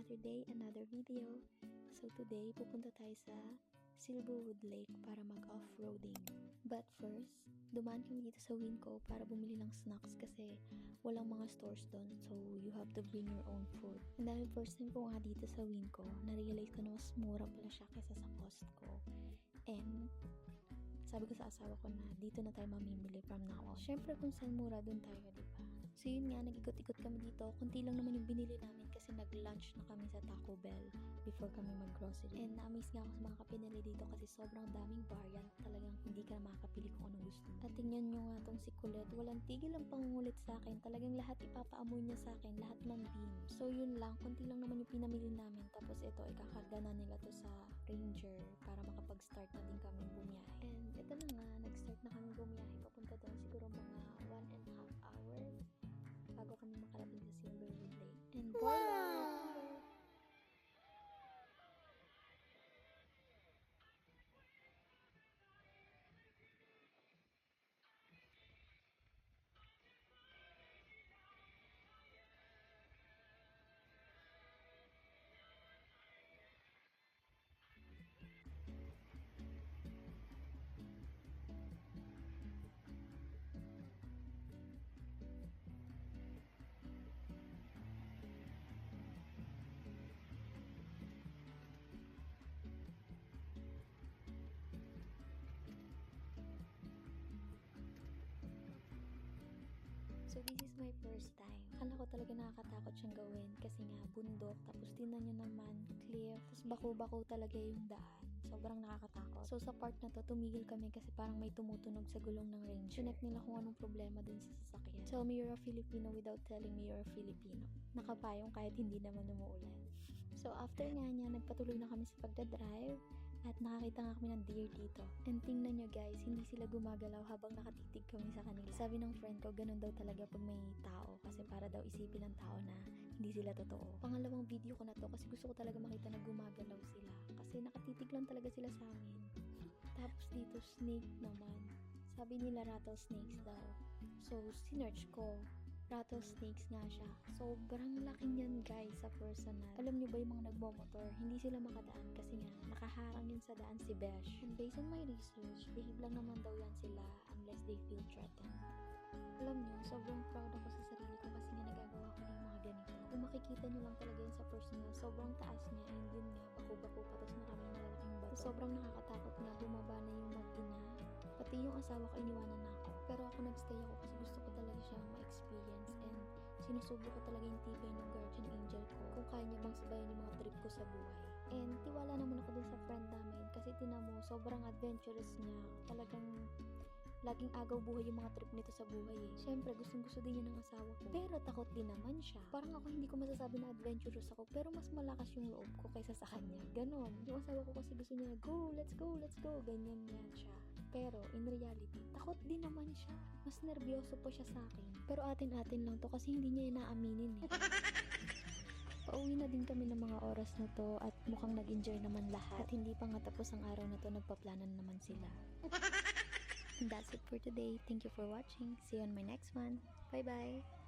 another day, another video. So today, pupunta tayo sa Silverwood Lake para mag-off-roading. But first, dumaan kami dito sa Winco para bumili ng snacks kasi walang mga stores doon. So you have to bring your own food. And dahil first time ko nga dito sa Winco, na-realize ko na mas mura pala siya kaysa sa Costco. And sabi ko sa asawa ko na dito na tayo mamimili from now on. Syempre kung saan mura, doon tayo, diba? So yun nga, nag-ikot-ikot kami dito. Kunti lang naman yung binili namin kasi nag-lunch na kami sa Taco Bell before kami mag-grocery. And na-amaze nga ako sa mga kapinili dito kasi sobrang daming variant. Talagang hindi ka na makakapili kung anong gusto. At tingnan nyo nga tong si Colette. Walang tigil ang pangungulit sa akin. Talagang lahat ipapaamoy niya sa akin. Lahat ng bean. So yun lang. Kunti lang naman yung pinamili namin. Tapos ito, ikakarga na nila to sa Ranger para makapag-start na din kami bumiyahe. And ito na nga, nag-start na kami bumiyahe. Papunta doon siguro mga 1.5 hours bago kami makarating sa Silverwood Lake. And wow! So this is my first time. Akala ko talaga nakakatakot siyang gawin kasi nga bundok, tapos tingnan nyo naman, cliff, tapos bako-bako talaga yung daan. Sobrang nakakatakot. So sa part na to, tumigil kami kasi parang may tumutunog sa gulong ng Ranger. Check nila kung anong problema dun sa sasakyan. Tell me you're a Filipino without telling me you're a Filipino. Nakapayong kahit hindi naman umuulan. So after nga niya, nagpatuloy na kami sa pagdadrive. At nakakita nga kami ng deer dito. And tingnan nyo guys, hindi sila gumagalaw habang nakatitig kami sa kanila. Sabi ng friend ko, ganun daw talaga pag may tao. Kasi para daw isipin ng tao na hindi sila totoo. Pangalawang video ko na to kasi gusto ko talaga makita na gumagalaw sila. Kasi nakatitig lang talaga sila sa amin. Tapos dito, snake naman. Sabi nila rattlesnakes daw. So, sinearch ko. Rattlesnakes nga siya. Sobrang laki niyan guys sa personal. Alam nyo ba yung mga nagmomotor, hindi sila makadaan kasi nga nakaharang yun sa daan si Besh. And based on my research, behave lang naman daw yan sila unless they feel threatened. Alam nyo, sobrang proud ako sa sarili ko kasi nga nagagawa ko ng mga ganito. Kung makikita nyo lang talaga yun sa personal, sobrang taas niya and yun nga, bako-bako pa tapos maraming malalaking bato. Sobrang nakakatakot nga, bumaba na yung mag-ina. Pati yung asawa ko iniwanan na ako. Pero ako nagstay ako kasi gusto ko talaga siyang ma-experience and sinusubo ko talaga yung tibay ng guardian angel ko kung kaya niya bang sabayan yung mga trip ko sa buhay. And tiwala naman ako dun sa friend namin kasi tinan mo, sobrang adventurous niya. Talagang laging agaw buhay yung mga trip nito sa buhay eh. Siyempre, gustong-gusto din niya ng asawa ko. Pero takot din naman siya. Parang ako hindi ko masasabi na adventurous ako, pero mas malakas yung loob ko kaysa sa kanya. Ganon. Yung asawa ko kasi gusto niya na, go, let's go, let's go. Ganyan yan siya. Pero, in reality, takot din naman siya. Mas nervyoso po siya sa akin. Pero atin-atin lang to kasi hindi niya inaaminin eh. Pauwi na din kami ng mga oras na to at mukhang nag-enjoy naman lahat. At hindi pa nga tapos ang araw na to, nagpaplanan naman sila. And that's it for today. Thank you for watching. See you on my next one. Bye-bye!